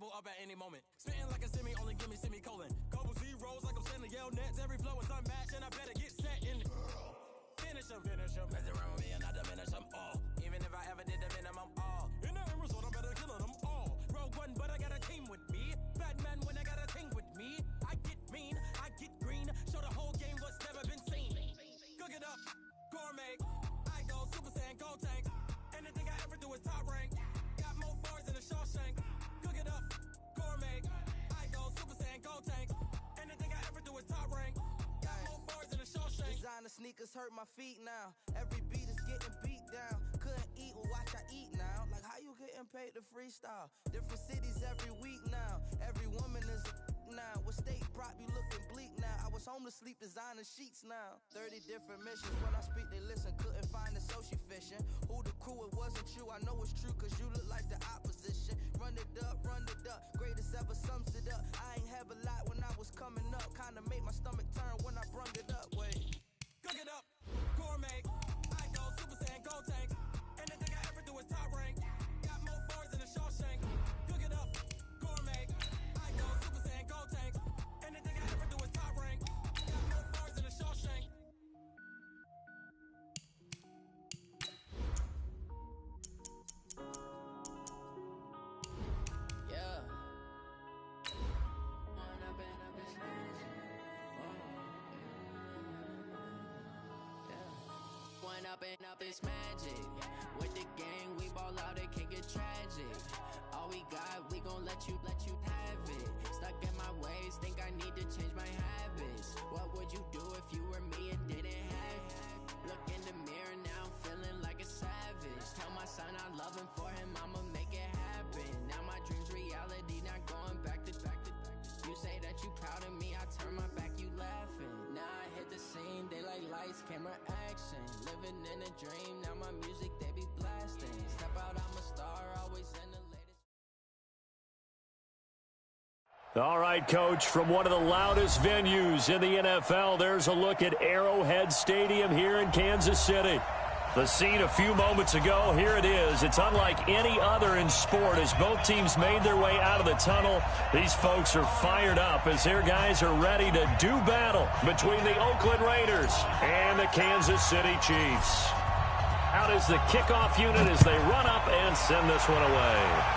double up at any moment. Spitting like a semi, only give me semicolon. Couple zeros like I'm sending yell nets. Every flow is unmatched, and I better get set in. Finish them. Mess around with me and I diminish them all. Even if I ever did the minimum all. In the end result, I'm better killing them all. Rogue one, but I got a team with me. Batman when I got a team with me. I get mean, I get green. Show the whole game what's never been seen. Cook it up, gourmet. I go Super Saiyan, Gold Tank. Anything I ever do is top rank. Got more bars than a Shawshank. Cook it up, gourmet. I go Super Saiyan, Gold Tank. Anything I ever do is top rank. Got more bars than a Shawshank. Designer sneakers hurt my feet now. Every beat is getting beat down. Couldn't eat, well watch I eat now. Like how you getting paid to freestyle? Different cities every week now. Every woman is a now. What state prop you looking bleak now? I was home to sleep designer sheets now. 30 different missions. When I speak they listen. Couldn't find the social fishing. Who the crew, it wasn't you. I know it's true cause you look like the opposition. Run it up. Greatest ever sums it up. I ain't have a lot when I was coming up. Kinda made my stomach turn when I brung it up. Wait. Cook it up, gourmet. I go Super Saiyan, Gold Tank. Anything I ever do is top rank. Got more bars than a Shawshank. Cook it up, gourmet. I go Super Saiyan, Gold Tank. Anything I ever do is top rank. Got more bars than a Shawshank. Yeah. Up and up, it's magic. With the gang, we ball out, it can get tragic. All we got, we gon' let you have it. Stuck in my ways, think I need to change my habits. What would you do if you were me and didn't have it? Look in the mirror, now I'm feeling like a savage. Tell my son I love him, for him I'ma make it happen. Now my dream's reality, not going back to. You say that you proud of me, I turn my back, you laughing. Now I hit the scene, they like lights, camera, action. Living in a dream, now my music, they be blasting. Step out, I'm a star, always in the latest. All right, Coach, from one of the loudest venues in the NFL, there's a look at Arrowhead Stadium here in Kansas City. The scene a few moments ago, here it is. It's unlike any other in sport as both teams made their way out of the tunnel. These folks are fired up as their guys are ready to do battle between the Oakland Raiders and the Kansas City Chiefs. Out is the kickoff unit as they run up and send this one away.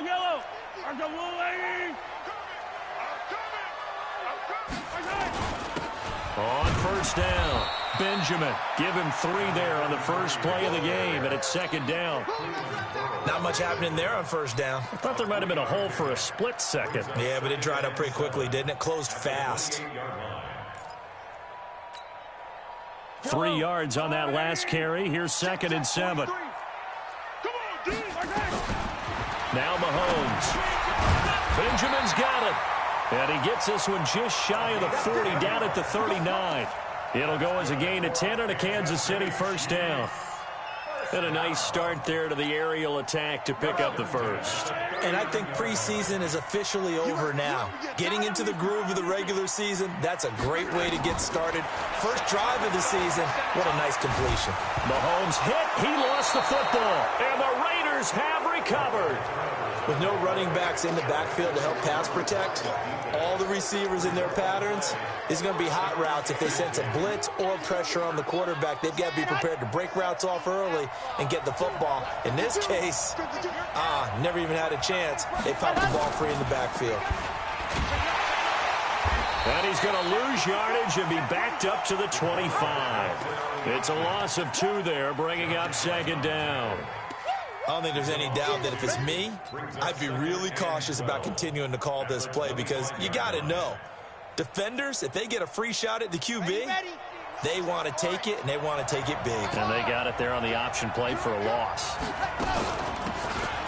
Yellow! I'm the blue lady! On first down, Benjamin. Give him 3 there on the first play of the game, and it's second down. Not much happening there on first down. I thought there might have been a hole for a split second. Yeah, but it dried up pretty quickly, didn't it? Closed fast. 3 yards on that last carry. Here's 2nd and 7. Now Mahomes. Benjamin's got it. And he gets this one just shy of the 40, down at the 39. It'll go as a gain of 10 and a Kansas City first down. And a nice start there to the aerial attack to pick up the first. And I think preseason is officially over now. Getting into the groove of the regular season, that's a great way to get started. First drive of the season, what a nice completion. Mahomes hit, he lost the football, and the Raiders have recovered. With no running backs in the backfield to help pass protect, all the receivers in their patterns, is going to be hot routes if they sense a blitz or pressure on the quarterback. They've got to be prepared to break routes off early and get the football. In this case, never even had a chance. They popped the ball free in the backfield. And he's going to lose yardage and be backed up to the 25. It's a loss of 2 there, bringing up second down. I don't think there's any doubt that if it's me, I'd be really cautious about continuing to call this play because you got to know, defenders, if they get a free shot at the QB, they want to take it, and they want to take it big. And they got it there on the option play for a loss.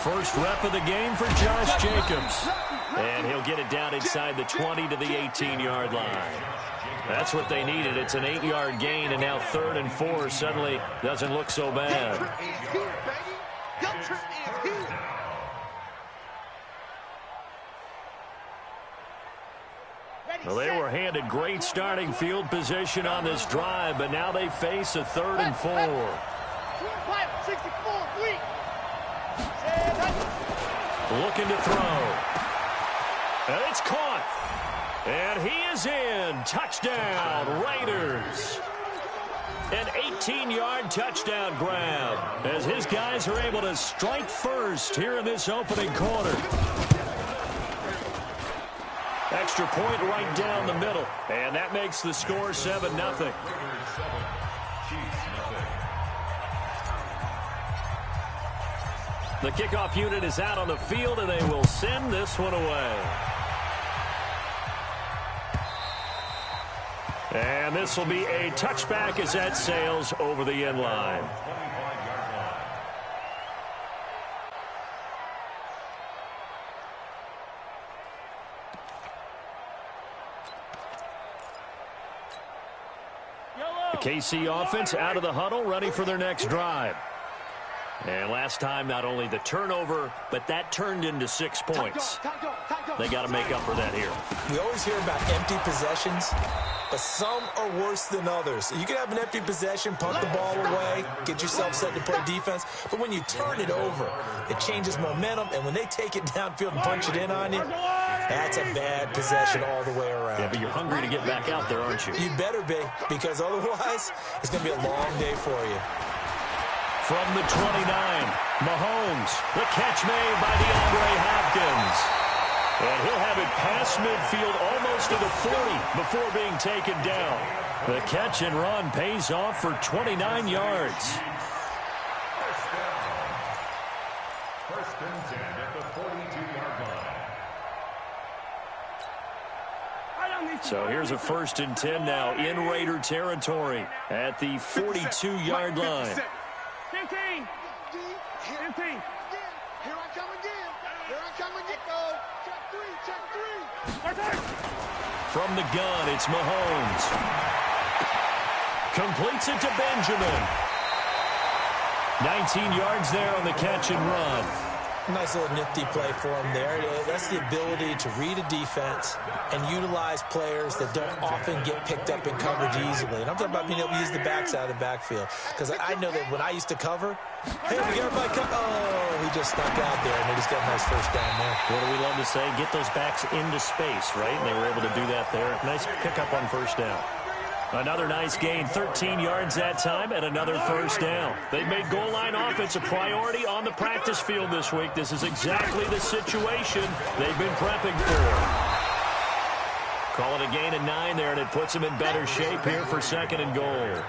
First rep of the game for Josh Jacobs. And he'll get it down inside the 20 to the 18-yard line. That's what they needed. It's an 8-yard gain, and now 3rd and 4 suddenly doesn't look so bad. Well, they were handed great starting field position on this drive, but now they face a 3rd and 4. Looking to throw. And it's caught. And he is in. Touchdown, Raiders. An 18-yard touchdown grab as his guys are able to strike first here in this opening quarter. Extra point right down the middle, and that makes the score 7-0. The kickoff unit is out on the field, and they will send this one away. And this will be a touchback as that sails over the end line. The KC offense out of the huddle, ready for their next drive. And last time, not only the turnover, but that turned into 6 points. They got to make up for that here. We always hear about empty possessions, but some are worse than others. You can have an empty possession, punt the ball away, get yourself set to play defense, but when you turn it over, it changes momentum, and when they take it downfield and punch it in on you, that's a bad possession all the way around. Yeah, but you're hungry to get back out there, aren't you? You better be, because otherwise, it's going to be a long day for you. From the 29, Mahomes, the catch made by DeAndre Hopkins. And he'll have it past midfield almost to the 40 before being taken down. The catch and run pays off for 29 yards. First and 10 at the 42-yard line. So here's a 1st and 10 now in Raider territory at the 42-yard line. 15. 15. Here I come again. Here I come again. Check three. From the gun, it's Mahomes. Completes it to Benjamin. 19 yards there on the catch and run. Nice little nifty play for him there. That's the ability to read a defense and utilize players that don't often get picked up in coverage easily. And I'm talking about being able to use the backside of the backfield. Because I know that when I used to cover, hey, we got everybody come. Oh, he just snuck out there, and they just got a nice first down there. What do we love to say? Get those backs into space, right? And they were able to do that there. Nice pickup on first down. Another nice gain, 13 yards that time, and another first down. They've made goal line offense a priority on the practice field this week. This is exactly the situation they've been prepping for. Call it a gain of 9 there, and it puts them in better shape here for 2nd and goal.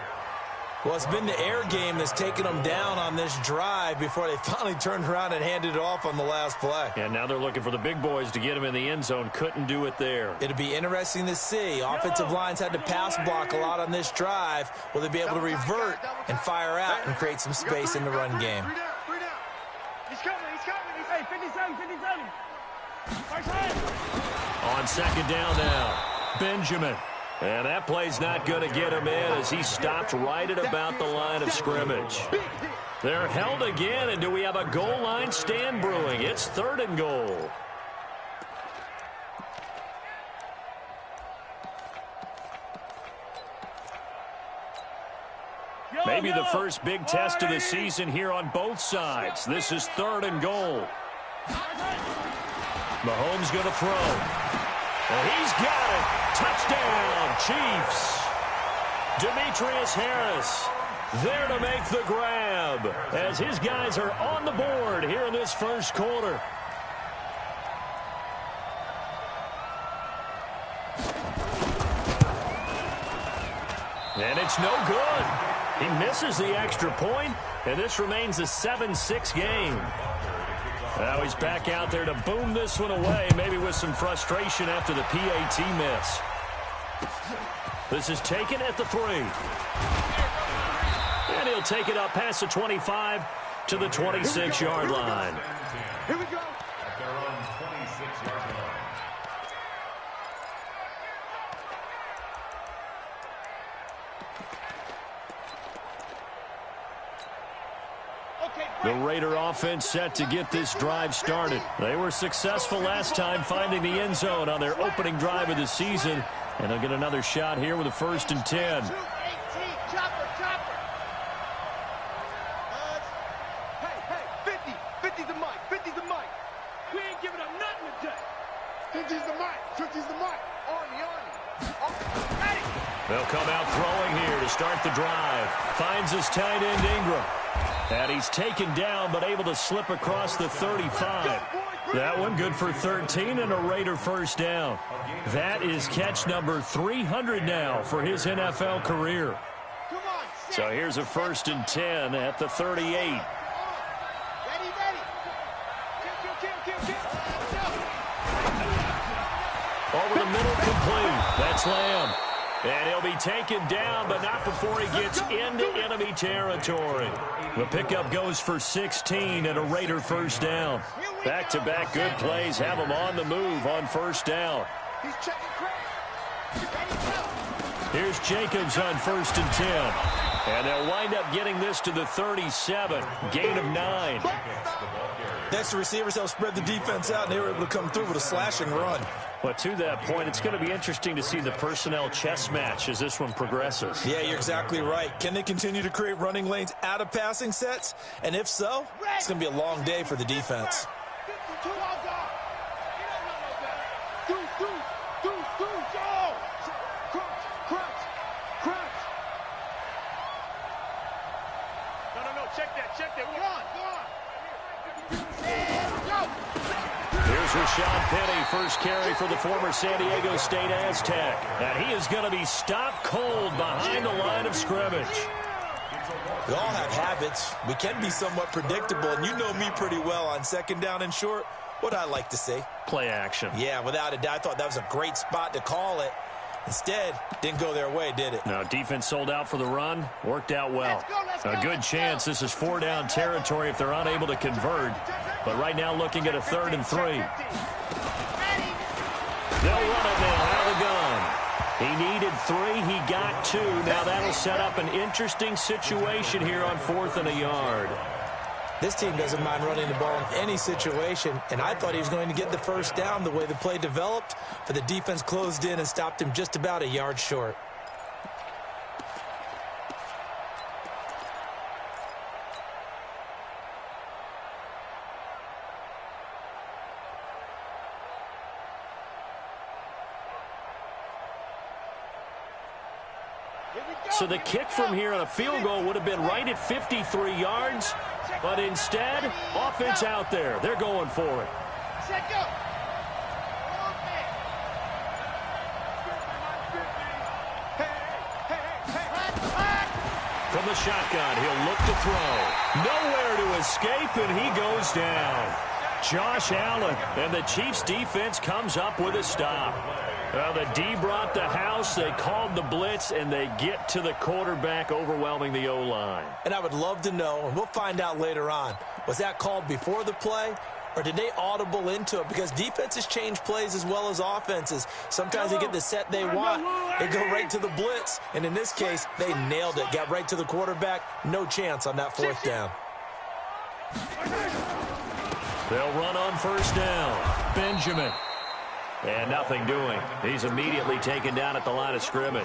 Well, it's been the air game that's taken them down on this drive before they finally turned around and handed it off on the last play. And now they're looking for the big boys to get them in the end zone. Couldn't do it there. It'll be interesting to see. Offensive lines had to pass block a lot on this drive. Will they be able to revert and fire out and create some space in the run game? He's coming. Hey, 57. On 2nd down now, Benjamin. And that play's not going to get him in as he stopped right at about the line of scrimmage. They're held again, and do we have a goal line stand brewing? It's 3rd and goal. Maybe the first big test of the season here on both sides. This is 3rd and goal. Mahomes going to throw. And he's got it. Touchdown, Chiefs. Demetrius Harris there to make the grab as his guys are on the board here in this first quarter. And it's no good. He misses the extra point, and this remains a 7-6 game. Now he's back out there to boom this one away, maybe with some frustration after the PAT miss. This is taken at the 3. And he'll take it up past the 25 to the 26-yard line. Here we go. at their own 26-yard line. The Raider offense set to get this drive started. They were successful last time finding the end zone on their opening drive of the season, and they'll get another shot here with a 1st and 10. Hey, 50's the mic, 50's the mic. We ain't giving up nothing today. 50's the mic, 50's the mic. Army. Ready. They'll come out throwing here to start the drive. Finds his tight end Ingram. And he's taken down, but able to slip across the 35. That one good for 13 and a Raider 1st down. That is catch number 300 now for his NFL career. So here's a 1st and 10 at the 38. Ready. Over the middle, complete. That's Lamb. And he'll be taken down, but not before he gets into enemy territory. The pickup goes for 16 and a Raider 1st down. Back-to-back good plays have him on the move on 1st down. He's checking crack. Here's Jacobs on 1st and 10. And they'll wind up getting this to the 37. Gain of 9. Next, the receivers help spread the defense out, and they were able to come through with a slashing run. But to that point, it's going to be interesting to see the personnel chess match as this one progresses. Yeah, you're exactly right. Can they continue to create running lanes out of passing sets? And if so, it's going to be a long day for the defense. 52 all gone. Do, go. Crunch. No, check that. Go on. Here's Rashad Penny, first carry for the former San Diego State Aztec. And he is going to be stopped cold behind the line of scrimmage. We all have habits. We can be somewhat predictable, and you know me pretty well on 2nd down and short. What I like to see? Play action. Yeah, without a doubt. I thought that was a great spot to call it. Instead, didn't go their way, did it? Now, defense sold out for the run. Worked out well. A good chance this is 4-down territory if they're unable to convert. But right now looking at a 3rd and 3. They'll run it now out of the gun. He needed 3. He got 2. Now that'll set up an interesting situation here on 4th and a yard. This team doesn't mind running the ball in any situation, and I thought he was going to get the 1st down the way the play developed, but the defense closed in and stopped him just about a yard short. So the kick from here on a field goal would have been right at 53 yards, but instead, offense out there. They're going for it. Set go. From the shotgun, he'll look to throw. Nowhere to escape, and he goes down. Josh Allen, and the Chiefs' defense comes up with a stop. Well, the D brought the house, they called the blitz, and they get to the quarterback, overwhelming the O-line. And I would love to know, and we'll find out later on, was that called before the play, or did they audible into it? Because defenses change plays as well as offenses. Sometimes they get the set they want, they go right to the blitz, and in this case, they nailed it, got right to the quarterback, no chance on that 4th down. They'll run on 1st down. Benjamin. And nothing doing. He's immediately taken down at the line of scrimmage.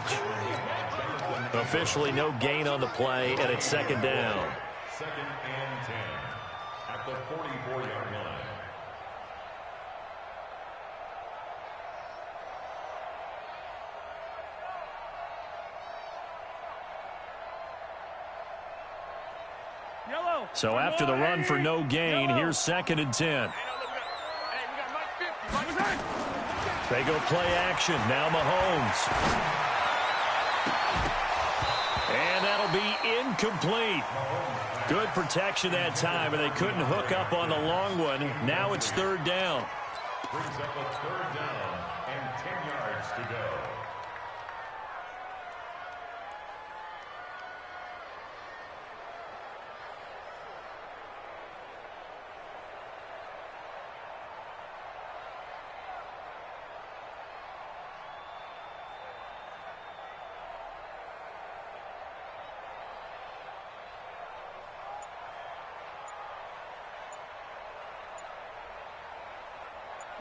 Officially no gain on the play, and it's 2nd down. 2nd and 10 at the 44-yard line. So after the run for no gain, here's 2nd and 10. They go play action. Now Mahomes. And that'll be incomplete. Good protection that time, and they couldn't hook up on the long one. Now it's 3rd down. Brings up a 3rd down and 10 yards to go.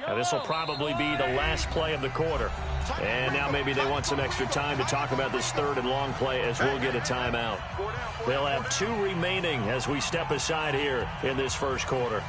Now, this will probably be the last play of the quarter. And now maybe they want some extra time to talk about this third and long play as we'll get a timeout. They'll have 2 remaining as we step aside here in this first quarter.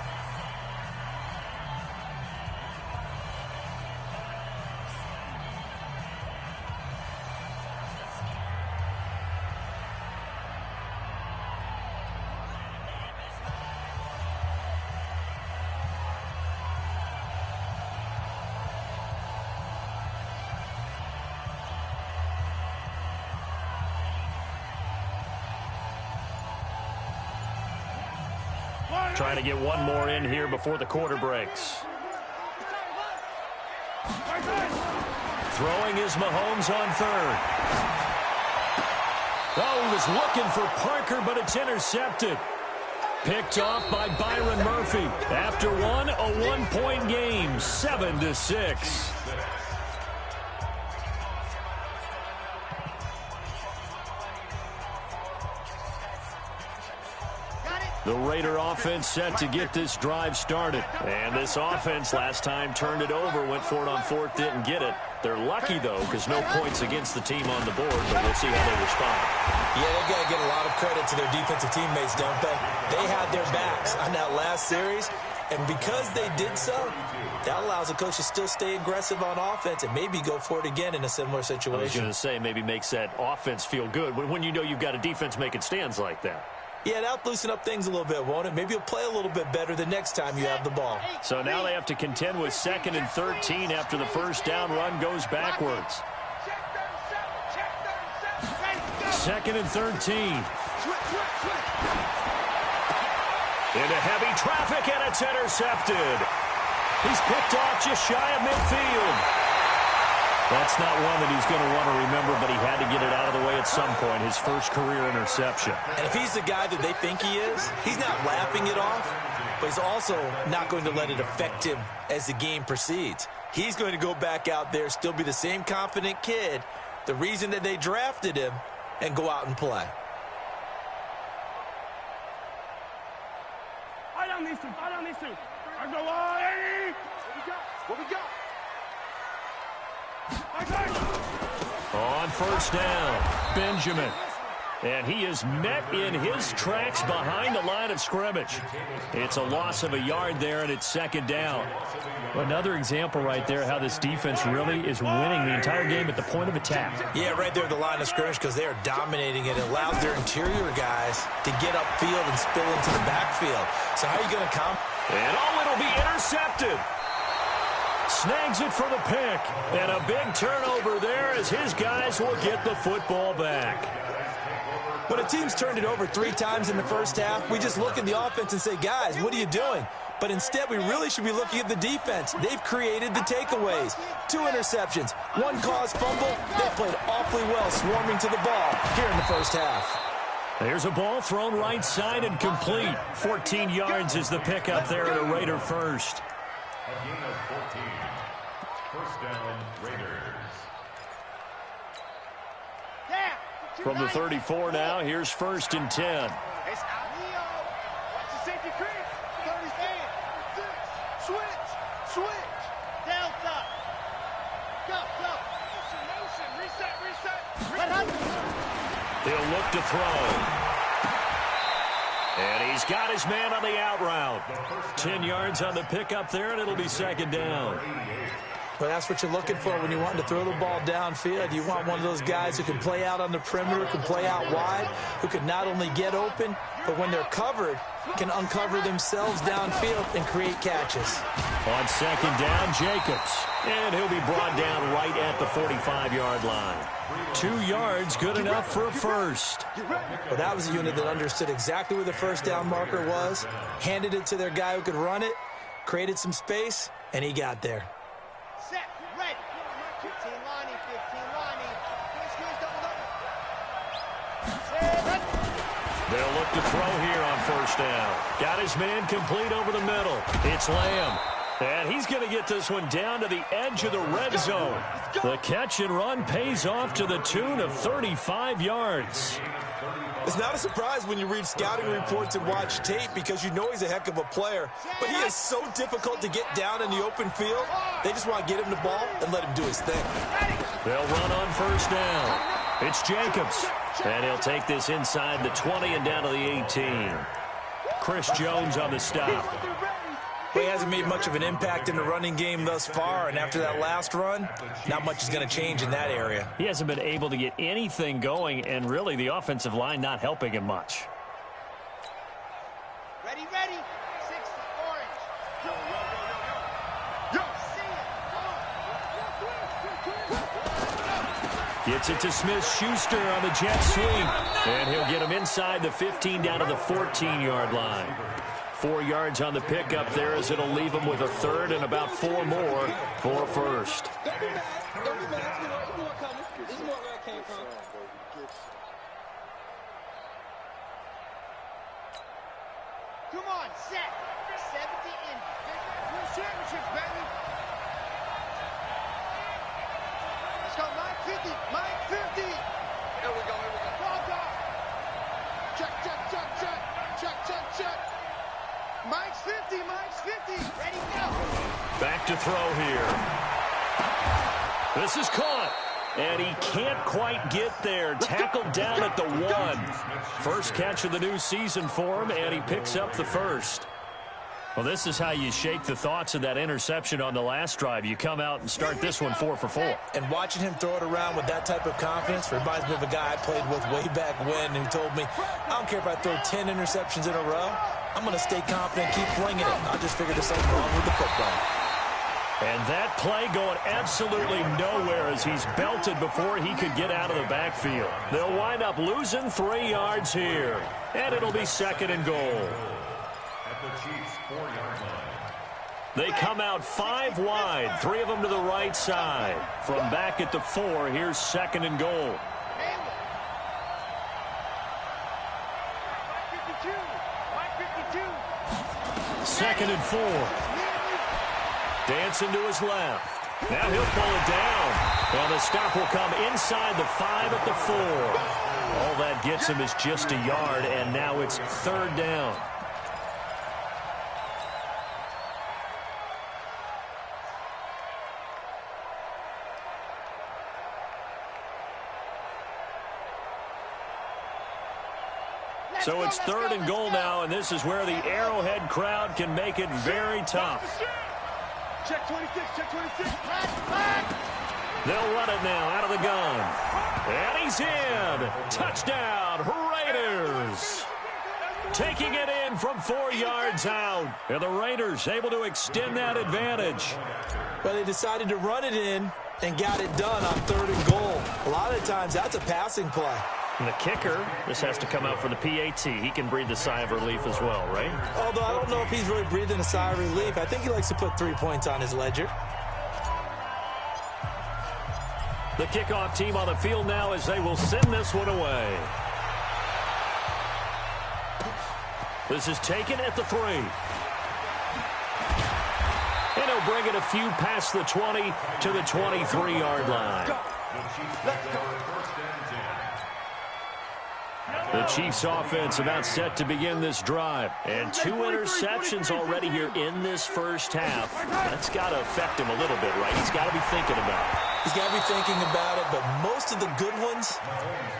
Trying to get one more in here before the quarter breaks. Throwing is Mahomes on third. Oh, he was looking for Parker, but it's intercepted. Picked off by Byron Murphy. After one, a 1-point game, 7-6. The Raider offense set to get this drive started. And this offense last time turned it over, went for it on fourth, didn't get it. They're lucky, though, because no points against the team on the board, but we'll see how they respond. Yeah, they got to get a lot of credit to their defensive teammates, don't they? They had their backs on that last series, and because they did so, that allows the coach to still stay aggressive on offense and maybe go for it again in a similar situation. I was going to say, maybe makes that offense feel good when you know you've got a defense making stands like that. Yeah, that'll loosen up things a little bit, won't it? Maybe you'll play a little bit better the next time you have the ball. So now they have to contend with 2nd and 13 after the first down run goes backwards. 2nd and 13. Into heavy traffic, and it's intercepted. He's picked off just shy of midfield. That's not one that he's going to want to remember, but he had to get it out of the way at some point, his first career interception. And if he's the guy that they think he is, he's not laughing it off, but he's also not going to let it affect him as the game proceeds. He's going to go back out there, still be the same confident kid, the reason that they drafted him, and go out and play. I don't need to. I go, hey! What we got? On first down, Benjamin. And he is met in his tracks behind the line of scrimmage. It's a loss of a yard there, and it's 2nd down. Another example right there how this defense really is winning the entire game at the point of attack. Yeah, right there at the line of scrimmage because they are dominating it. It allows their interior guys to get upfield and spill into the backfield. So how are you going to come? And it'll be intercepted. Snags it for the pick. And a big turnover there as his guys will get the football back. When a team's turned it over 3 times in the first half, we just look at the offense and say, guys, what are you doing? But instead, we really should be looking at the defense. They've created the takeaways. 2 interceptions, 1 caused fumble. They played awfully well swarming to the ball here in the first half. There's a ball thrown right side and complete. 14 yards is the pickup there at a Raider first. A gain of 14. First down, Raiders. From the 34 now, here's 1st and 10. It's out. Watch the safety creep. 38. Switch. Delta. Go. Motion. Reset. He'll look to throw. And he's got his man on the out route. 10 yards on the pickup there, and it'll be 2nd down. Well, that's what you're looking for when you want to throw the ball downfield. You want one of those guys who can play out on the perimeter, can play out wide, who can not only get open, but when they're covered, can uncover themselves downfield and create catches. On 2nd down, Jacobs. And he'll be brought down right at the 45-yard line. 2 yards, good enough for a first. Well, that was a unit that understood exactly where the first down marker was, handed it to their guy who could run it, created some space, and he got there. Set. Ready. 15 lining. They'll look to throw here on first down. Got his man complete over the middle. It's Lamb. And he's going to get this one down to the edge of the red zone. The catch and run pays off to the tune of 35 yards. It's not a surprise when you read scouting reports and watch tape because you know he's a heck of a player, but he is so difficult to get down in the open field. They just want to get him the ball and let him do his thing. They'll run on first down. It's Jacobs, and he'll take this inside the 20 and down to the 18. Chris Jones on the stop. He hasn't made much of an impact in the running game thus far, and after that last run, not much is going to change in that area. He hasn't been able to get anything going, and really the offensive line not helping him much. Ready, ready. 6 orange. Yo, yo, yo, yo, yo. Yo, see it. Gets it to Smith-Schuster on the jet sweep, and he'll get him inside the 15 down to the 14-yard line. 4 yards on the pickup there as it'll leave him with a third and about 4 more for first. Don't be mad. Don't be mad. You know more coming. This is more where I came from. Come on, set. 70 in. Win championships, baby. Let's go, Mike 50. Mike 50. Here we go, here we go. Ball dog. Check, check, check, check. Check, check, check. Mike's 50, Mike's 50. Ready, go. Back to throw here. This is caught, and he can't quite get there. Tackled down at the 1. First catch of the new season for him, and he picks up the first. Well, this is how you shake the thoughts of that interception on the last drive. You come out and start this one 4 for 4. And watching him throw it around with that type of confidence reminds me of a guy I played with way back when who told me, I don't care if I throw 10 interceptions in a row. I'm going to stay confident and keep flinging it. I'll just figure there's something wrong with the football. And that play going absolutely nowhere as he's belted before he could get out of the backfield. They'll wind up losing 3 yards here, and it'll be second and goal. At the Chiefs' 4-yard line. They come out 5 wide, 3 of them to the right side. From back at the 4, here's second and goal. Second and 4. Dancing to his left. Now he'll pull it down. Well, the stop will come inside the 5 at the 4. All that gets him is just a yard, and now it's third down. So it's third and goal now, and this is where the Arrowhead crowd can make it very tough. Check 26, check 26. They'll run it now out of the gun. And he's in. Touchdown, Raiders. Taking it in from 4 yards out. And the Raiders able to extend that advantage. Well, they decided to run it in and got it done on third and goal. A lot of times that's a passing play. And the kicker, this has to come out for the PAT. He can breathe a sigh of relief as well, right? Although I don't know if he's really breathing a sigh of relief. I think he likes to put 3 points on his ledger. The kickoff team on the field now as they will send this one away. This is taken at the 3. And he'll bring it a few past the 20 to the 23-yard line. The Chiefs offense about set to begin this drive. And 2 interceptions already here in this first half. That's got to affect him a little bit, right? He's got to be thinking about it. He's got to be thinking about it, but most of the good ones,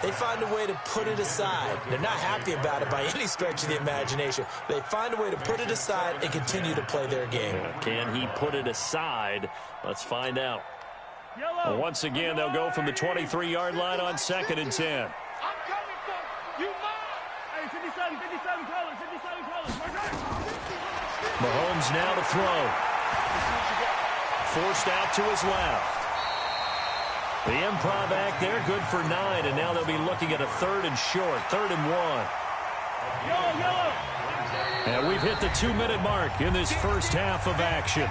they find a way to put it aside. They're not happy about it by any stretch of the imagination. They find a way to put it aside and continue to play their game. Can he put it aside? Let's find out. Well, once again, they'll go from the 23-yard line on second and 10. Mahomes now to throw. Forced out to his left. The improv act there, good for 9, and now they'll be looking at a third and short, 3rd and 1. And we've hit the 2-minute mark in this first half of action.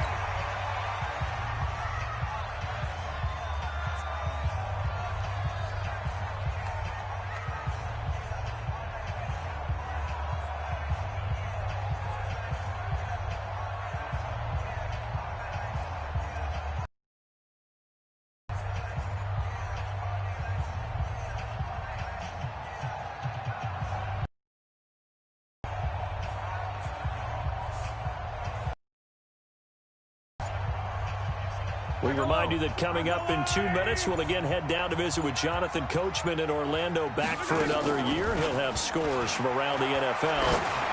We remind you that coming up in 2 minutes, we'll again head down to visit with Jonathan Coachman in Orlando, back for another year. He'll have scores from around the NFL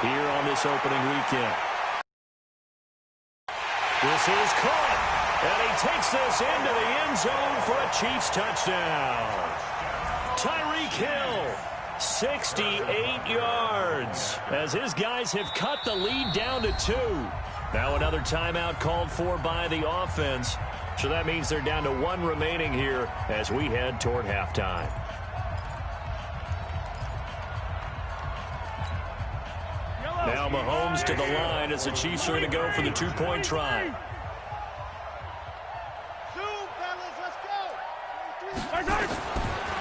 here on this opening weekend. This is caught, and he takes this into the end zone for a Chiefs touchdown. Tyreek Hill, 68 yards, as his guys have cut the lead down to 2. Now another timeout called for by the offense. So that means they're down to 1 remaining here as we head toward halftime. Now Mahomes to the line as the Chiefs are going to go for the 2-point try.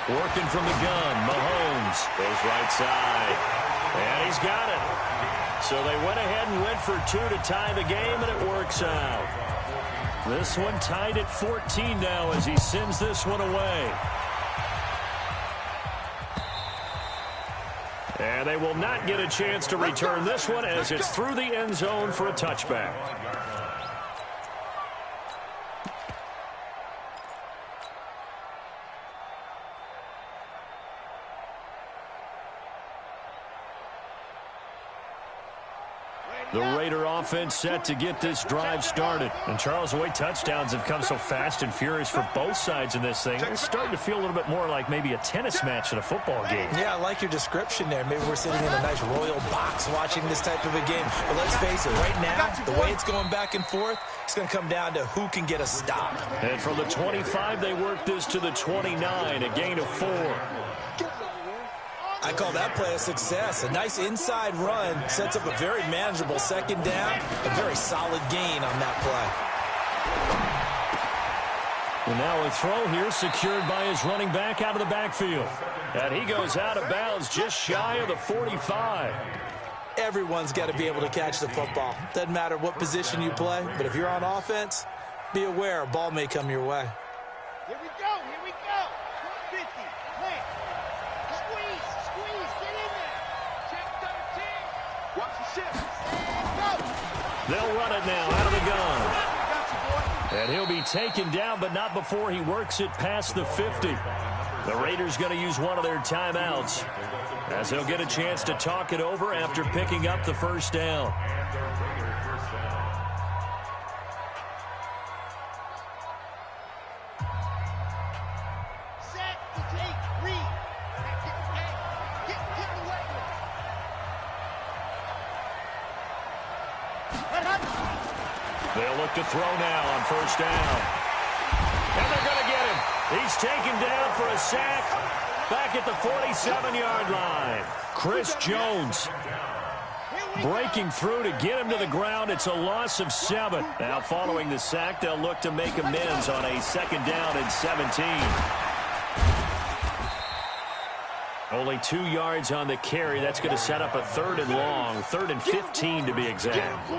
Working from the gun, Mahomes goes right side. And he's got it. So they went ahead and went for 2 to tie the game, and it works out. This one tied at 14 now as he sends this one away. And they will not get a chance to return this one as it's through the end zone for a touchback. The Raider offense set to get this drive started. And, Charles, the way touchdowns have come so fast and furious for both sides in this thing, it's starting to feel a little bit more like maybe a tennis match in a football game. Yeah, I like your description there. Maybe we're sitting in a nice royal box watching this type of a game. But let's face it, right now, the way it's going back and forth, it's going to come down to who can get a stop. And from the 25, they work this to the 29, a gain of 4. I call that play a success. A nice inside run sets up a very manageable second down. A very solid gain on that play. And now a throw here secured by his running back out of the backfield. And he goes out of bounds just shy of the 45. Everyone's got to be able to catch the football. Doesn't matter what position you play, but if you're on offense, be aware a ball may come your way. Here we go, here we go. 50, plant. Squeeze, get in there. Check 13. Watch the shift. And go. They'll run it now out of the gun. And he'll be taken down, but not before he works it past the 50. The Raiders going to use one of their timeouts as they'll get a chance to talk it over after picking up the first down. Set the take, read. Get away. They'll look to throw now on first down. And they're going to get him. He's taken down for a sack back at the 47-yard line. Chris Jones breaking through to get him to the ground. It's a loss of 7. Now following the sack, they'll look to make amends on a second down and 17. Only 2 yards on the carry. That's going to set up a 3rd and long, 3rd and 15 to be exact.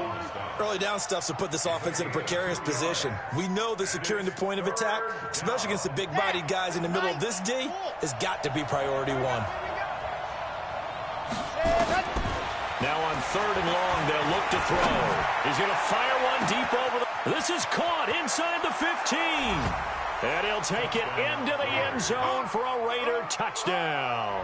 Early down stuff to put this offense in a precarious position. We know that securing the point of attack, especially against the big-bodied guys in the middle of this D, has got to be priority 1. Now on 3rd and long, they'll look to throw. He's going to fire one deep over the... This is caught inside the 15. And he'll take it into the end zone for a Raider touchdown.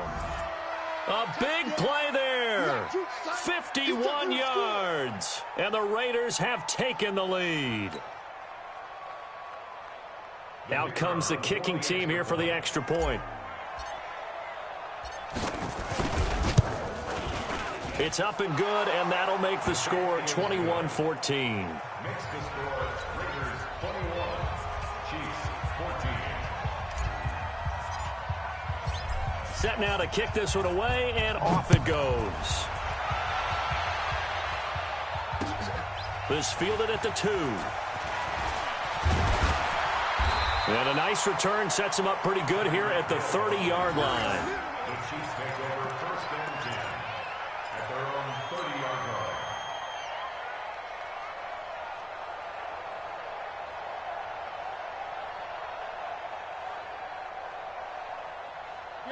A big play there. 51 yards. And the Raiders have taken the lead. Out comes the kicking team here for the extra point. It's up and good, and that'll make the score 21-14. Set now to kick this one away, and off it goes. This fielded at the 2. And a nice return sets him up pretty good here at the 30-yard line. The Chiefs take over first and 10 at their own 30-yard line.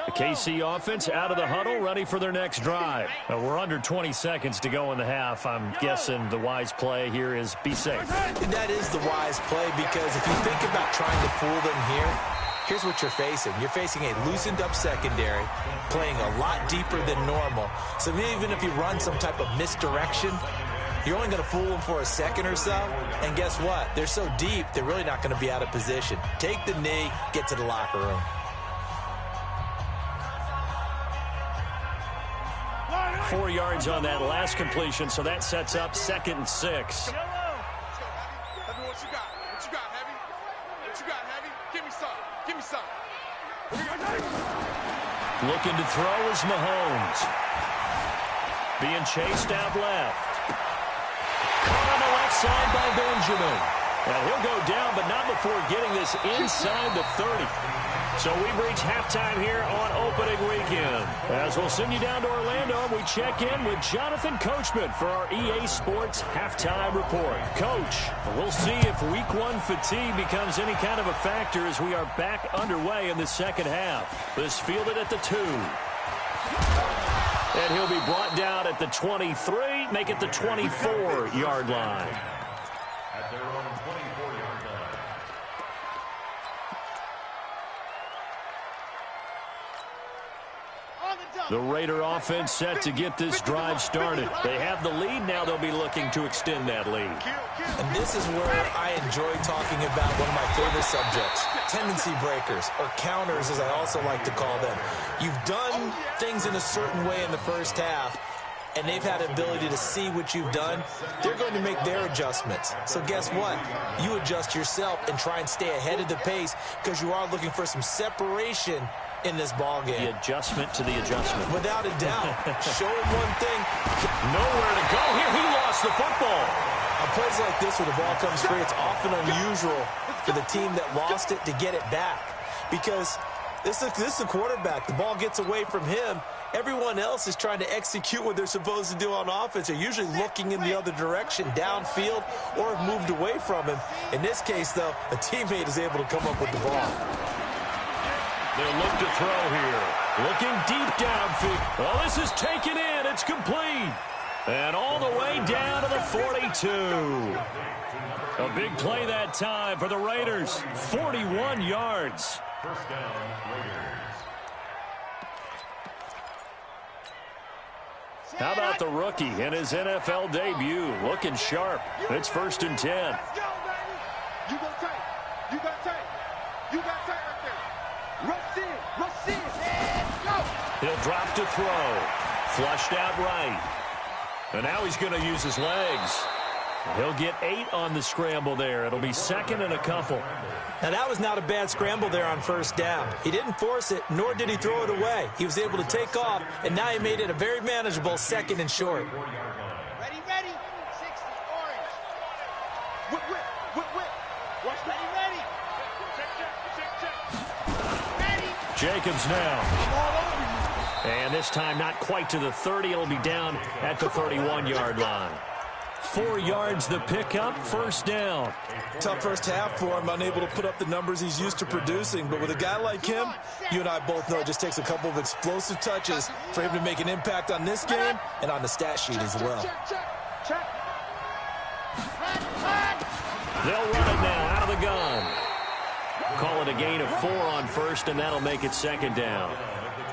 The KC offense out of the huddle, ready for their next drive. We're under 20 seconds to go in the half. I'm guessing the wise play here is be safe. And that is the wise play, because if you think about trying to fool them here, here's what you're facing. You're facing a loosened-up secondary, playing a lot deeper than normal. So even if you run some type of misdirection, you're only going to fool them for a second or so. And guess what? They're so deep, they're really not going to be out of position. Take the knee, get to the locker room. .4 yards on that last completion, so that sets up 2nd and 6. Let's go, Heavy. What you got? What you got, Heavy? What you got, Heavy? Give me some. Give me some. Looking to throw is Mahomes. Being chased out left. Caught on the left side by Benjamin. And he'll go down, but not before getting this inside the 30. So we've reached halftime here on opening weekend. As we'll send you down to Orlando, we check in with Jonathan Coachman for our EA Sports Halftime Report. Coach, we'll see if Week 1 fatigue becomes any kind of a factor as we are back underway in the second half. This fielded at the 2. And he'll be brought down at the 23, make it the 24-yard line. At their own 24-yard line. The Raider offense set to get this drive started. They have the lead. Now they'll be looking to extend that lead. And this is where I enjoy talking about one of my favorite subjects, tendency breakers, or counters as I also like to call them. You've done things in a certain way in the first half, and they've had the ability to see what you've done. They're going to make their adjustments. So guess what? You adjust yourself and try and stay ahead of the pace, because you are looking for some separation in this ball game. The adjustment to the adjustment. Without a doubt. Show him one thing. Nowhere to go here. He lost the football. On plays like this where the ball comes free, it's often unusual for the team that lost it to get it back, because this is a quarterback. The ball gets away from him. Everyone else is trying to execute what they're supposed to do on offense. They're usually looking in the other direction, downfield, or have moved away from him. In this case, though, a teammate is able to come up with the ball. They'll look to throw here. Looking deep downfield. Well, this is taken in. It's complete. And all the way down to the 42. A big play that time for the Raiders. 41 yards. First down, Raiders. How about the rookie in his NFL debut? Looking sharp. It's 1st and 10. Let's go, baby. You got tight. You got tight. You got tight right there. Rush in. Rush in. Let's go. He'll drop to throw. Flushed out right. And now he's going to use his legs. He'll get 8 on the scramble there. It'll be 2nd and a couple. Now, that was not a bad scramble there on 1st down. He didn't force it, nor did he throw it away. He was able to take off, and now he made it a very manageable 2nd and short. Ready, ready. 60, orange. Whip, whip, whip, whip. Watch ready, ready. Check. Ready. Jacobs now. And this time not quite to the 30. It'll be down at the 31-yard line. 4 yards the pickup, 1st down. Tough first half for him, unable to put up the numbers he's used to producing. But with a guy like him, you and I both know it just takes a couple of explosive touches for him to make an impact on this game and on the stat sheet as well. Check. They'll run it now out of the gun. Call it a gain of 4 on 1st, and that'll make it 2nd down.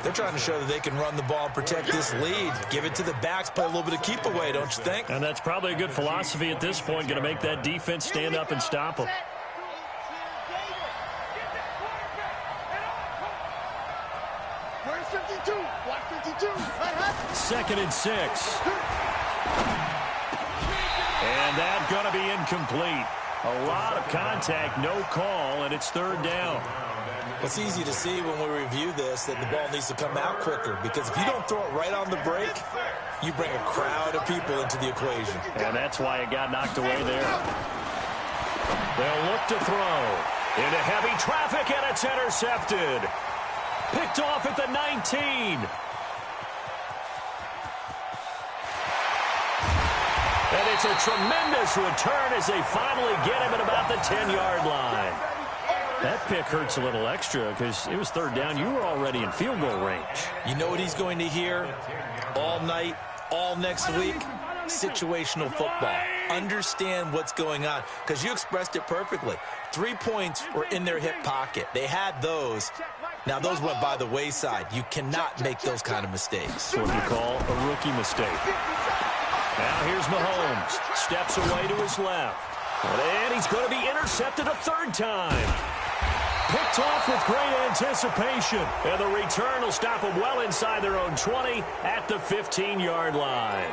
They're trying to show that they can run the ball and protect this lead. Give it to the backs, play a little bit of keep away, don't you think? And that's probably a good philosophy at this point, going to make that defense stand up and stop them. Where's 52? Watch 52. 2nd and 6. And that's going to be incomplete. A lot of contact, no call, and it's 3rd down. It's easy to see when we review this that the ball needs to come out quicker, because if you don't throw it right on the break, you bring a crowd of people into the equation. And that's why it got knocked away there. They'll look to throw. Into heavy traffic, and it's intercepted. Picked off at the 19. And it's a tremendous return as they finally get him at about the 10-yard line. That pick hurts a little extra because it was third down. You were already in field goal range. You know what he's going to hear all night, all next week? Situational football. Understand what's going on, because you expressed it perfectly. 3 points were in their hip pocket. They had those. Now, those went by the wayside. You cannot make those kind of mistakes. That's what you call a rookie mistake. Now here's Mahomes. Steps away to his left. And he's going to be intercepted a third time. Picked off with great anticipation. And the return will stop them well inside their own 20 at the 15-yard line.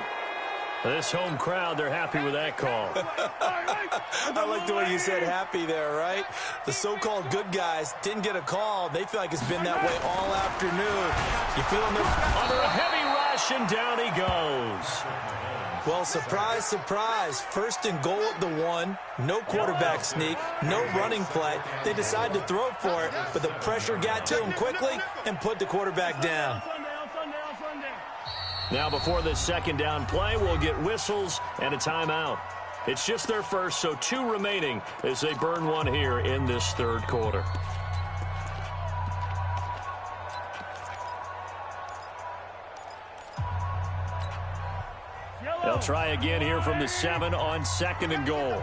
This home crowd, they're happy with that call. I like the way you said happy there, right? The so-called good guys didn't get a call. They feel like it's been that way all afternoon. You feeling them? Under a heavy rush, and down he goes. Well, surprise, surprise. First and goal at the 1. No quarterback sneak. No running play. They decided to throw for it, but the pressure got to him quickly and put the quarterback down. Now, before this second down play, we'll get whistles and a timeout. It's just their first, so 2 remaining as they burn one here in this third quarter. They'll try again here from the 7 on second and goal.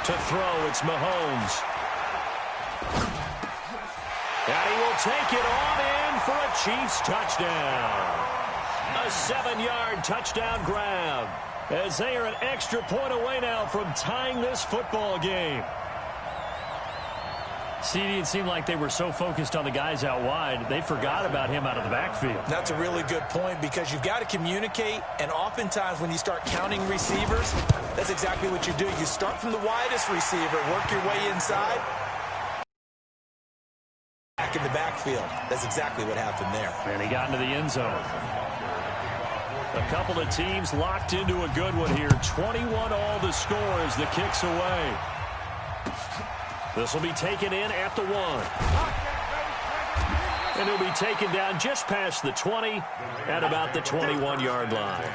To throw, it's Mahomes. And he will take it on in for a Chiefs touchdown. A 7-yard touchdown grab as they are an extra point away now from tying this football game. CD, it seemed like they were so focused on the guys out wide, they forgot about him out of the backfield. That's a really good point, because you've got to communicate, and oftentimes when you start counting receivers, that's exactly what you do. You start from the widest receiver, work your way inside. Back in the backfield. That's exactly what happened there. And he got into the end zone. A couple of teams locked into a good one here. 21 all the score as the kick's away. This will be taken in at the 1. And he'll be taken down just past the 20 at about the 21-yard line.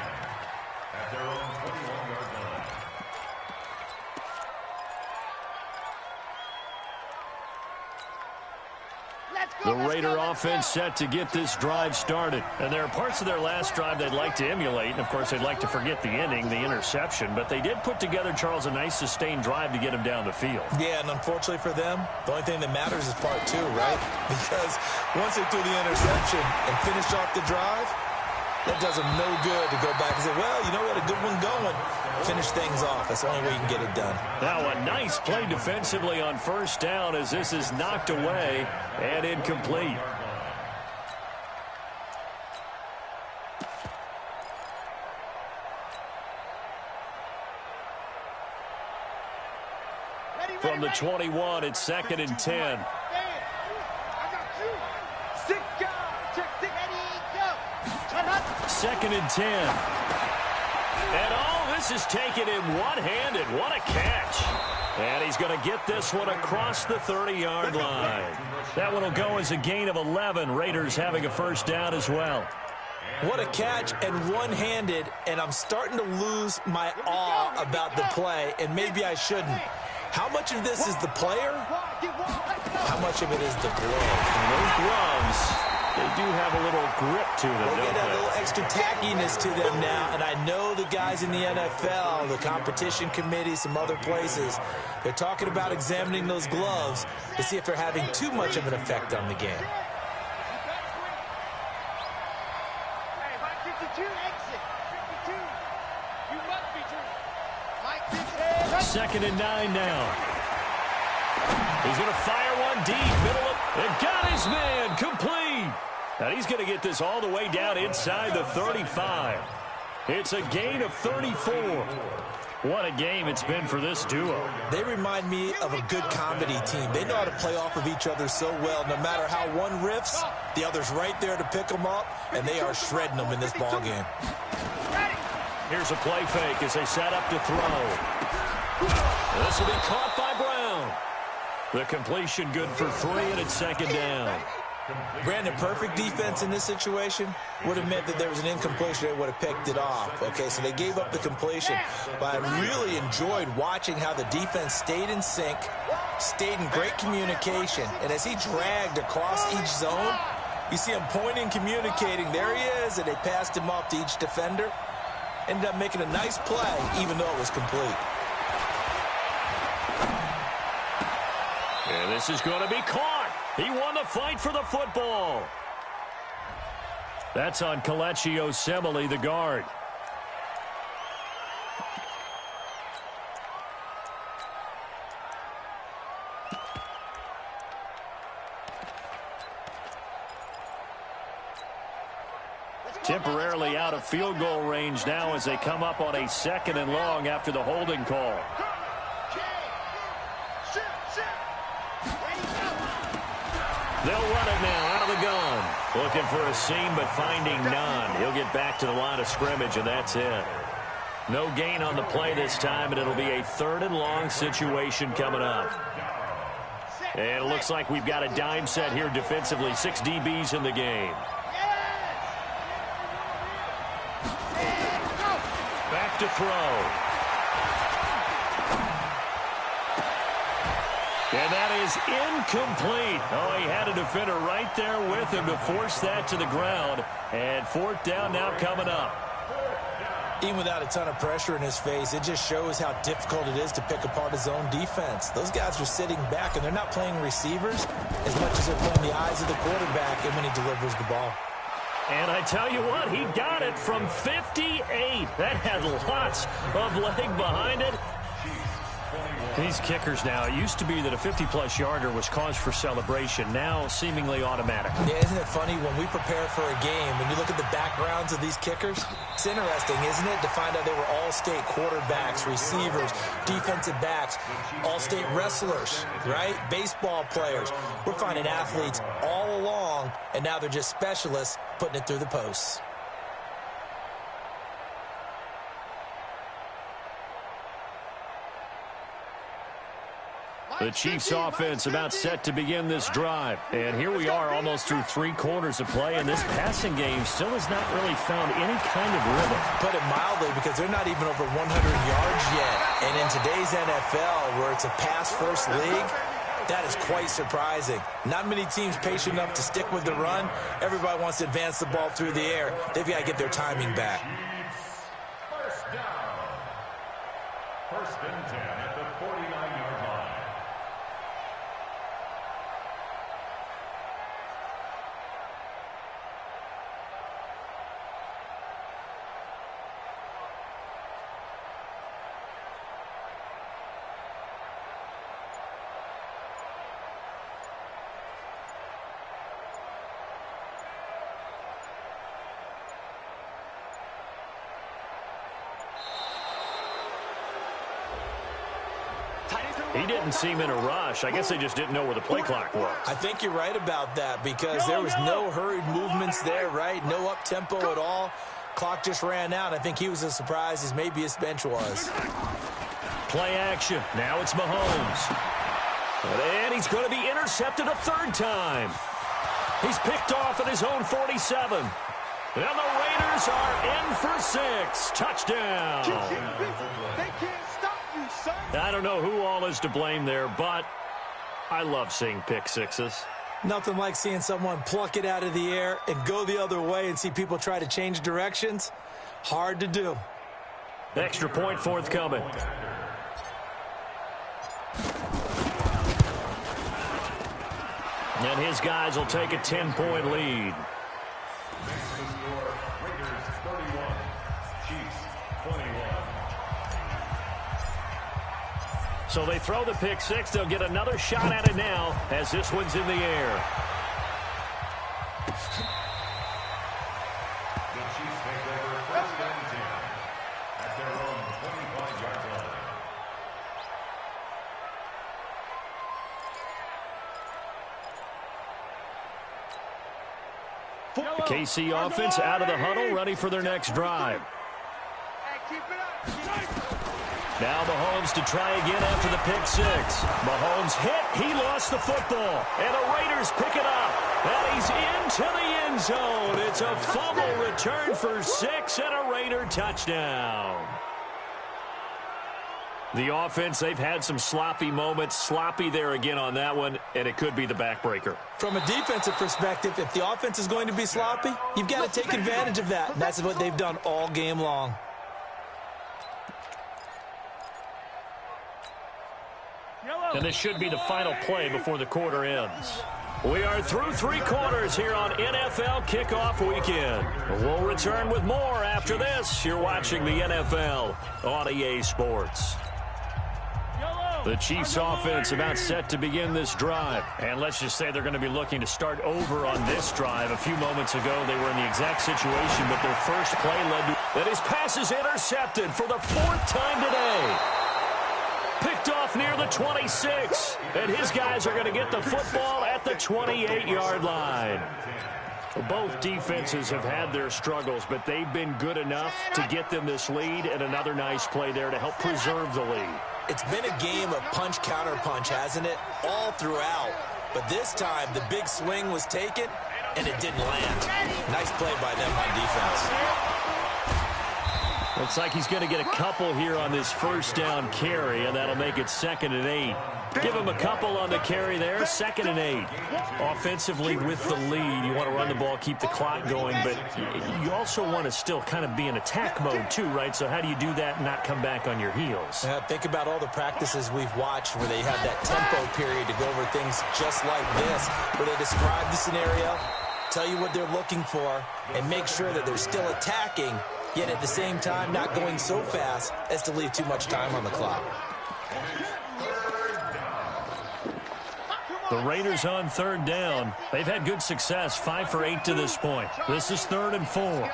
The Raider offense set to get this drive started. And there are parts of their last drive they'd like to emulate. And, of course, they'd like to forget the ending, the interception. But they did put together, Charles, a nice sustained drive to get him down the field. Yeah, and unfortunately for them, the only thing that matters is part 2, right? Because once they threw the interception and finished off the drive, that does them no good to go back and say, well, you know, we had a good one going. Finish things off. That's the only way you can get it done. Now a nice play defensively on first down as this is knocked away and incomplete. From the 21, it's 2nd and 10. Second and 10. And this is taken in one-handed. What a catch. And he's going to get this one across the 30-yard line. That one will go as a gain of 11. Raiders having a first down as well. What a catch, and one-handed, and I'm starting to lose my awe about the play, and maybe I shouldn't. How much of this is the player? How much of it is the glove? And those gloves, they do have a little grip to them, they don't get a they? little extra tackiness to them now, and I know the guys in the NFL, the competition committee, some other places, they're talking about examining those gloves to see if they're having too much of an effect on the game. Second and 9 now. He's going to fire one deep, middle of, and got his man complete. And he's going to get this all the way down inside the 35. It's a gain of 34. What a game it's been for this duo. They remind me of a good comedy team. They know how to play off of each other so well. No matter how one riffs, the other's right there to pick them up, and they are shredding them in this ballgame. Here's a play fake as they set up to throw. This will be caught by Brown. The completion good for 3, and it's second down. Brandon, perfect defense in this situation would have meant that there was an incompletion. They would have picked it off. Okay, so they gave up the completion. But I really enjoyed watching how the defense stayed in sync, stayed in great communication. And as he dragged across each zone, you see him pointing, communicating. There he is, and they passed him off to each defender. Ended up making a nice play, even though it was complete. And this is going to be caught. He won the fight for the football. That's on Kelechi Osemele, the guard. Temporarily out of field goal range now as they come up on a 2nd and long after the holding call. They'll run it now out of the gun. Looking for a seam, but finding none. He'll get back to the line of scrimmage, and that's it. No gain on the play this time, and it'll be a 3rd and long situation coming up. And it looks like we've got a dime set here defensively. 6 DBs in the game. Back to throw. And that is incomplete. Oh, he had a defender right there with him to force that to the ground. And 4th down now coming up. Even without a ton of pressure in his face, it just shows how difficult it is to pick apart his own defense. Those guys are sitting back, and they're not playing receivers as much as they're playing the eyes of the quarterback and when he delivers the ball. And I tell you what, he got it from 58. That had lots of leg behind it. These kickers now, it used to be that a 50-plus yarder was cause for celebration. Now, seemingly automatic. Yeah, isn't it funny when we prepare for a game, when you look at the backgrounds of these kickers? It's interesting, isn't it, to find out they were all-state quarterbacks, receivers, defensive backs, all-state wrestlers, right? Baseball players. We're finding athletes all along, and now they're just specialists putting it through the posts. The Chiefs offense about set to begin this drive. And here we are almost through 3 quarters of play, and this passing game still has not really found any kind of rhythm. Put it mildly, because they're not even over 100 yards yet. And in today's NFL, where it's a pass-first league, that is quite surprising. Not many teams patient enough to stick with the run. Everybody wants to advance the ball through the air. They've got to get their timing back. First down. 1st and 10 at the 49-yard line. He didn't seem in a rush. I guess they just didn't know where the play clock was. I think you're right about that, because there was no hurried movements there, right? No up-tempo at all. Clock just ran out. I think he was as surprised as maybe his bench was. Play action. Now it's Mahomes. And he's going to be intercepted a 3rd time. He's picked off at his own 47. And the Raiders are in for 6. Touchdown. They can't stop you, son. I don't know who all is to blame there, but I love seeing pick sixes. Nothing like seeing someone pluck it out of the air and go the other way and see people try to change directions. Hard to do. Extra point forthcoming. And his guys will take a 10-point lead. Raiders 31, Chiefs 21. So they throw the pick six. They'll get another shot at it now as this one's in the air. The Chiefs take over 1st and 10 at their own 25-yard line. The KC offense out of the huddle, ready for their next drive. Now Mahomes to try again after the pick six. Mahomes hit. He lost the football. And the Raiders pick it up. And he's into the end zone. It's a fumble return for 6 and a Raider touchdown. The offense, they've had some sloppy moments. Sloppy there again on that one, and it could be the backbreaker. From a defensive perspective, if the offense is going to be sloppy, you've got to take advantage of that. And that's what they've done all game long. And this should be the final play before the quarter ends. We are through 3 quarters here on NFL Kickoff Weekend. We'll return with more after this. You're watching the NFL on EA Sports. The Chiefs offense about set to begin this drive. And let's just say they're going to be looking to start over on this drive. A few moments ago, they were in the exact situation, but their first play led to... That his pass is intercepted for the 4th time today. Picked off near the 26. And his guys are going to get the football at the 28-yard line. Both defenses have had their struggles, but they've been good enough to get them this lead, and another nice play there to help preserve the lead. It's been a game of punch-counter-punch, hasn't it? All throughout. But this time, the big swing was taken, and it didn't land. Nice play by them on defense. Looks like he's going to get a couple here on this first down carry, and that'll make it 2nd and 8. Give him a couple on the carry there, 2nd and 8. Offensively with the lead, you want to run the ball, keep the clock going, but you also want to still kind of be in attack mode too, right? So how do you do that and not come back on your heels? Think about all the practices we've watched where they have that tempo period to go over things just like this, where they describe the scenario, tell you what they're looking for, and make sure that they're still attacking, yet at the same time not going so fast as to leave too much time on the clock. The Raiders on 3rd down. They've had good success, 5 for 8 to this point. This is 3rd and 4. Watch the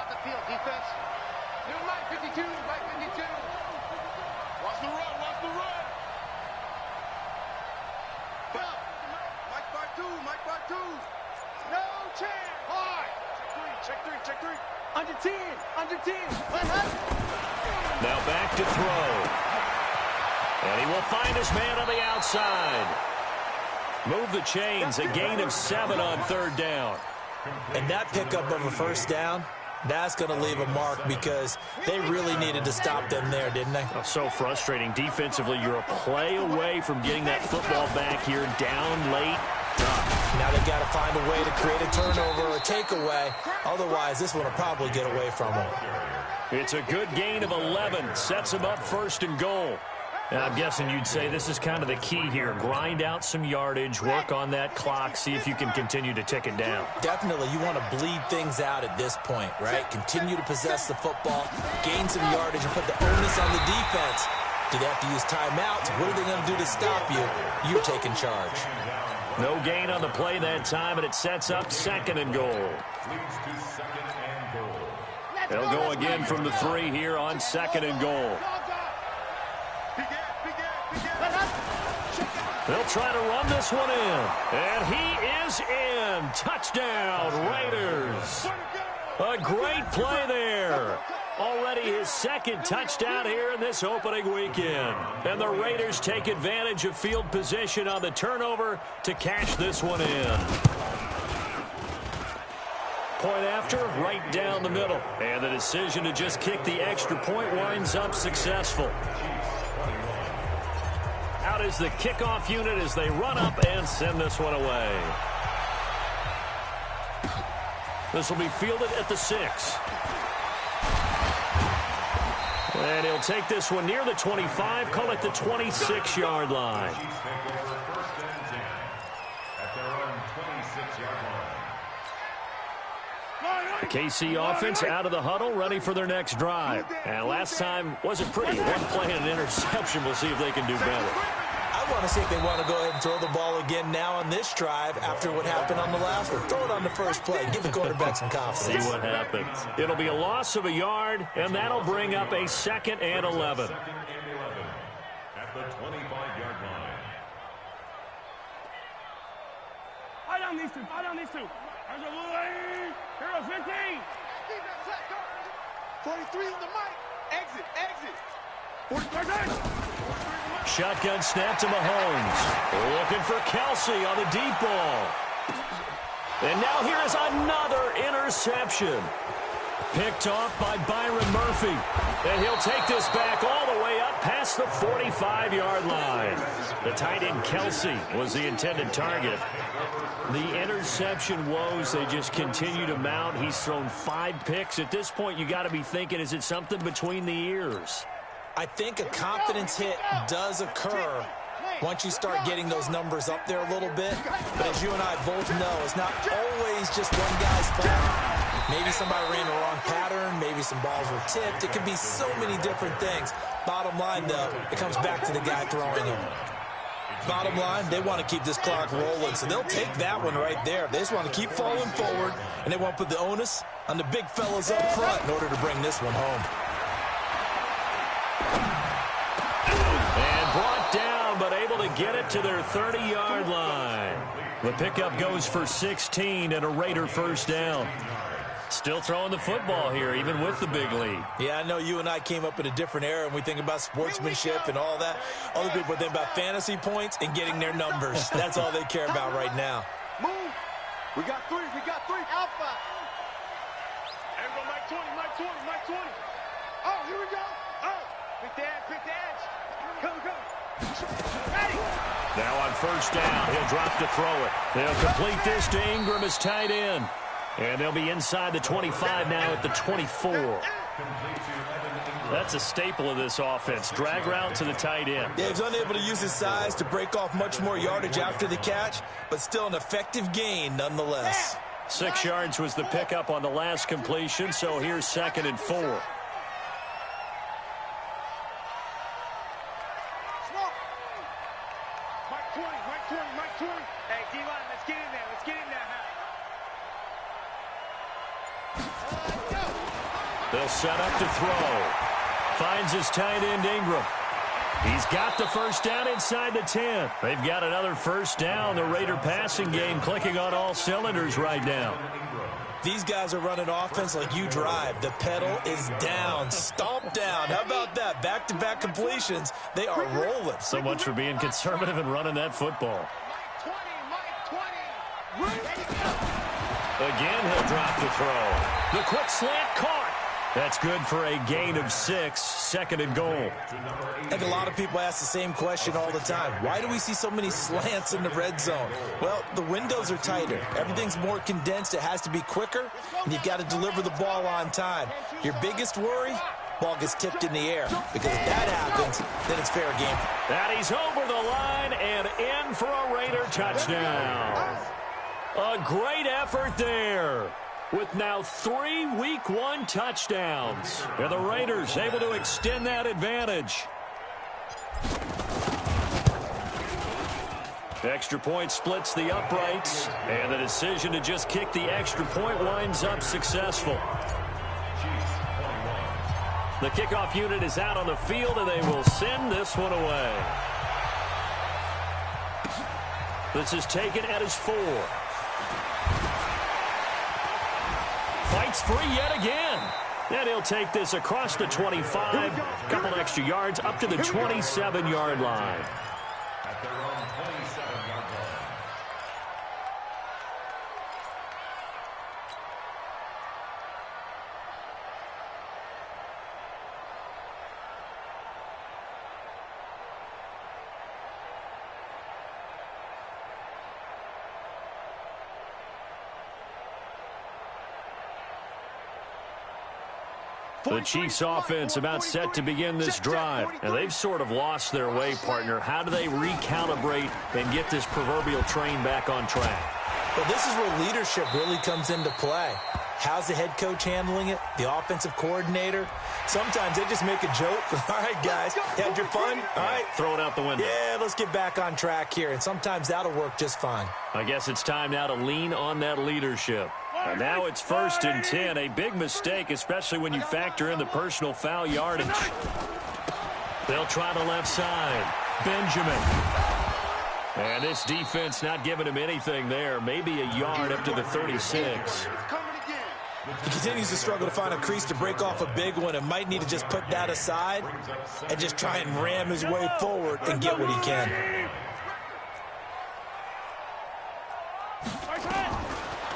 run, watch the run. Mike by two. No chance. Hard. Check three. Under 10. Now back to throw. And he will find his man on the outside. Move the chains, a gain of 7 on 3rd down. And that pickup of a first down, that's going to leave a mark because they really needed to stop them there, didn't they? Oh, so frustrating. Defensively, you're a play away from getting that football back here, down late. Now they've got to find a way to create a turnover or a takeaway. Otherwise, this one will probably get away from them. It's a good gain of 11. Sets them up 1st and goal. And I'm guessing you'd say this is kind of the key here. Grind out some yardage, work on that clock, see if you can continue to tick it down. Definitely, you want to bleed things out at this point, right? Continue to possess the football, gain some yardage, and put the onus on the defense. Do they have to use timeouts? What are they going to do to stop you? You're taking charge. No gain on the play that time, and it sets up 2nd and goal. They'll go again from the 3 here on 2nd and goal. They'll try to run this one in. And he is in. Touchdown, Raiders. A great play there. Already his 2nd touchdown here in this opening weekend. And the Raiders take advantage of field position on the turnover to cash this one in. Point after, right down the middle. And the decision to just kick the extra point winds up successful. Out is the kickoff unit as they run up and send this one away. This will be fielded at the 6. And he'll take this one near the 25, call it the 26-yard line. The KC offense out of the huddle, ready for their next drive. And last time wasn't pretty. One play and an interception. We'll see if they can do better. I want to see if they want to go ahead and throw the ball again now on this drive after what happened on the last one. Throw it on the first play. Give the quarterback some confidence. See what happens. It'll be a loss of a yard, and that'll bring up a 2nd and 11. At the 25-yard line. Fight on these two. There's a little lead. Here's 15. 43 on the mic. Exit. Shotgun snap to Mahomes. Looking for Kelsey on the deep ball. And now here is another interception. Picked off by Byron Murphy. And he'll take this back all the way up past the 45-yard line. The tight end Kelsey was the intended target. The interception woes, they just continue to mount. He's thrown 5 picks. At this point, you got to be thinking, is it something between the ears? I think a confidence hit does occur once you start getting those numbers up there a little bit. But as you and I both know, it's not always just one guy's fault. Maybe somebody ran the wrong pattern. Maybe some balls were tipped. It could be so many different things. Bottom line, though, it comes back to the guy throwing them. Bottom line, they want to keep this clock rolling, so they'll take that one right there. They just want to keep falling forward, and they want to put the onus on the big fellas up front in order to bring this one home. And brought down, but able to get it to their 30-yard line. The pickup goes for 16 and a Raider first down. Still throwing the football here, even with the big lead. Yeah, I know you and I came up in a different era, and we think about sportsmanship and all that. Other people think about fantasy points and getting their numbers. That's all they care about right now. Move. We got three. Alpha. And go Mike 20. Oh, here we go. Oh, pick the edge. Go. Ready. Now on first down, he'll drop to throw it. They'll complete this to Ingram as tight end. And they'll be inside the 25 now at the 24. That's a staple of this offense. Drag route to the tight end. Yeah, he's unable to use his size to break off much more yardage after the catch, but still an effective gain nonetheless. 6 yards was the pickup on the last completion, so here's 2nd and 4. Mike 20. Hey, D-line, let's get in there. They'll set up to throw. Finds his tight end, Ingram. He's got the first down inside the 10. They've got another first down. The Raider passing game clicking on all cylinders right now. These guys are running offense like you drive. The pedal is down, stomp down. How about that? Back-to-back completions. They are rolling. So much for being conservative and running that football. Again, he'll drop to throw. The quick slant caught. That's good for a gain of 6, 2nd and goal. I think a lot of people ask the same question all the time. Why do we see so many slants in the red zone? Well, the windows are tighter. Everything's more condensed. It has to be quicker, and you've got to deliver the ball on time. Your biggest worry, ball gets tipped in the air. Because if that happens, then it's fair game. And he's over the line and in for a Raider touchdown. A great effort there. With now 3 Week 1 touchdowns. And the Raiders able to extend that advantage. Extra point splits the uprights. And the decision to just kick the extra point winds up successful. The kickoff unit is out on the field, and they will send this one away. This is taken at his 4. Fights free yet again. And he'll take this across the 25. Couple extra yards up to the 27-yard line. At their own 27-yard line. The Chiefs offense about set to begin this drive. And they've sort of lost their way, partner. How do they recalibrate and get this proverbial train back on track? Well, this is where leadership really comes into play. How's the head coach handling it? The offensive coordinator? Sometimes they just make a joke. All right, guys, had your fun? All right. Throw it out the window. Yeah, let's get back on track here. And sometimes that'll work just fine. I guess it's time now to lean on that leadership. And now it's 1st and 10. A big mistake, especially when you factor in the personal foul yardage. They'll try the left side. Benjamin. And this defense not giving him anything there. Maybe a yard up to the 36. He continues to struggle to find a crease to break off a big one and might need to just put that aside and just try and ram his way forward and get what he can.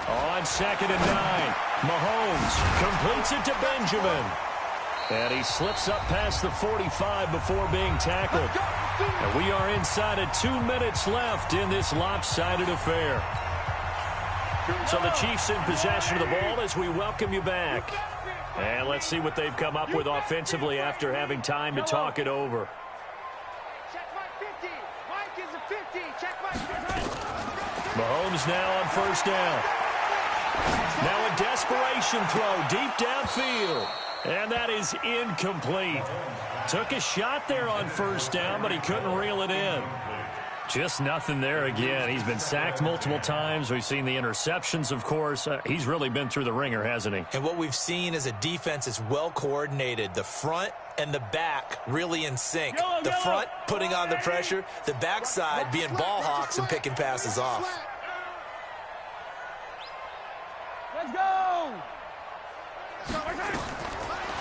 On 2nd and 9, Mahomes completes it to Benjamin. And he slips up past the 45 before being tackled. And we are inside of 2 minutes left in this lopsided affair. So the Chiefs in possession of the ball as we welcome you back. And let's see what they've come up with offensively after having time to talk it over. Check my 50. Mike is a 50. Check my 50. Mahomes now on 1st down. Now a desperation throw deep downfield. And that is incomplete. Took a shot there on 1st down, but he couldn't reel it in. Just nothing there again. He's been sacked multiple times. We've seen the interceptions, of course. He's really been through the ringer, hasn't he? And what we've seen is a defense that's well coordinated. The front and the back really in sync. The front putting on the pressure, the backside being ball hawks and picking passes off. Let's go!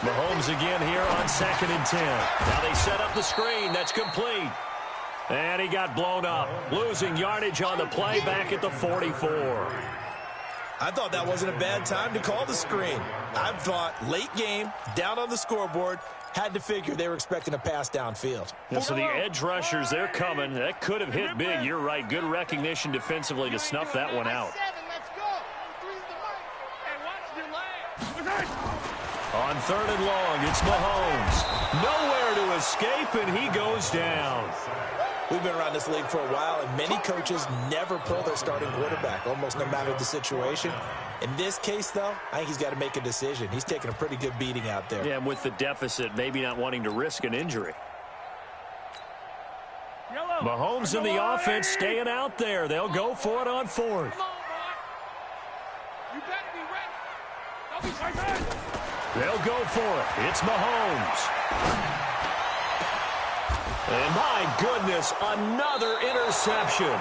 Mahomes again here on 2nd and 10. Now they set up the screen. That's complete. And he got blown up, losing yardage on the play back at the 44. I thought that wasn't a bad time to call the screen. I thought late game, down on the scoreboard, had to figure they were expecting a pass downfield. Yeah, so the edge rushers, they're coming. That could have hit big. You're right. Good recognition defensively to snuff that one out. On 3rd and long, it's Mahomes. Nowhere to escape, and he goes down. We've been around this league for a while, and many coaches never pull their starting quarterback, almost no matter the situation. In this case, though, I think he's got to make a decision. He's taking a pretty good beating out there. Yeah, and with the deficit, maybe not wanting to risk an injury. Mahomes and the offense staying out there. They'll go for it on 4th. You better be ready. Don't be ready. They'll go for it. It's Mahomes. And my goodness, another interception.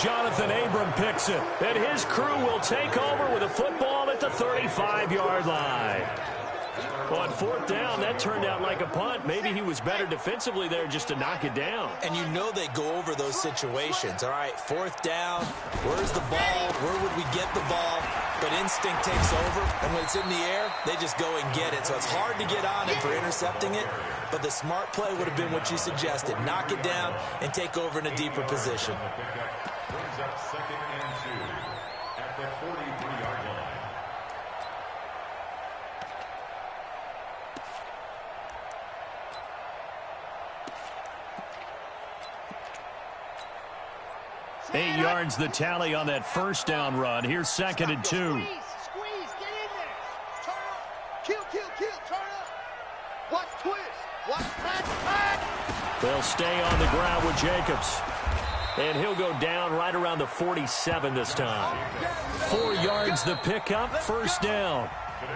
Jonathan Abram picks it, and his crew will take over with a football at the 35-yard line. On 4th down, that turned out like a punt. Maybe he was better defensively there just to knock it down. And you know they go over those situations. All right, 4th down, where's the ball? Where would we get the ball? But instinct takes over, and when it's in the air, they just go and get it. So it's hard to get on him for intercepting it, but the smart play would have been what you suggested. Knock it down and take over in a deeper position. Brings up 2nd and 2 at the 43-yard line. Eight yards the tally on that 1st down run. Here's 2nd and 2. Squeeze, get in there. Turn up. Kill, turn up. Watch twist. Watch pass. They'll stay on the ground with Jacobs. And he'll go down right around the 47 this time. 4 yards the pickup, 1st down.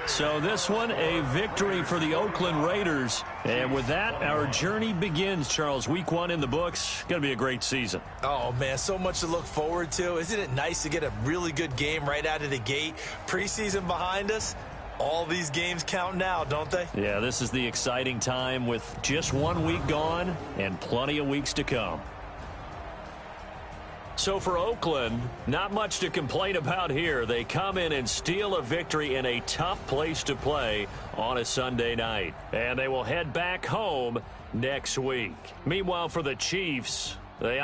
So this one, a victory for the Oakland Raiders. And with that, our journey begins, Charles. Week 1 in the books. Going to be a great season. Oh, man, so much to look forward to. Isn't it nice to get a really good game right out of the gate? Preseason behind us. All these games count now, don't they? Yeah, this is the exciting time with just 1 week gone and plenty of weeks to come. So for Oakland, not much to complain about here. They come in and steal a victory in a tough place to play on a Sunday night. And they will head back home next week. Meanwhile, for the Chiefs, they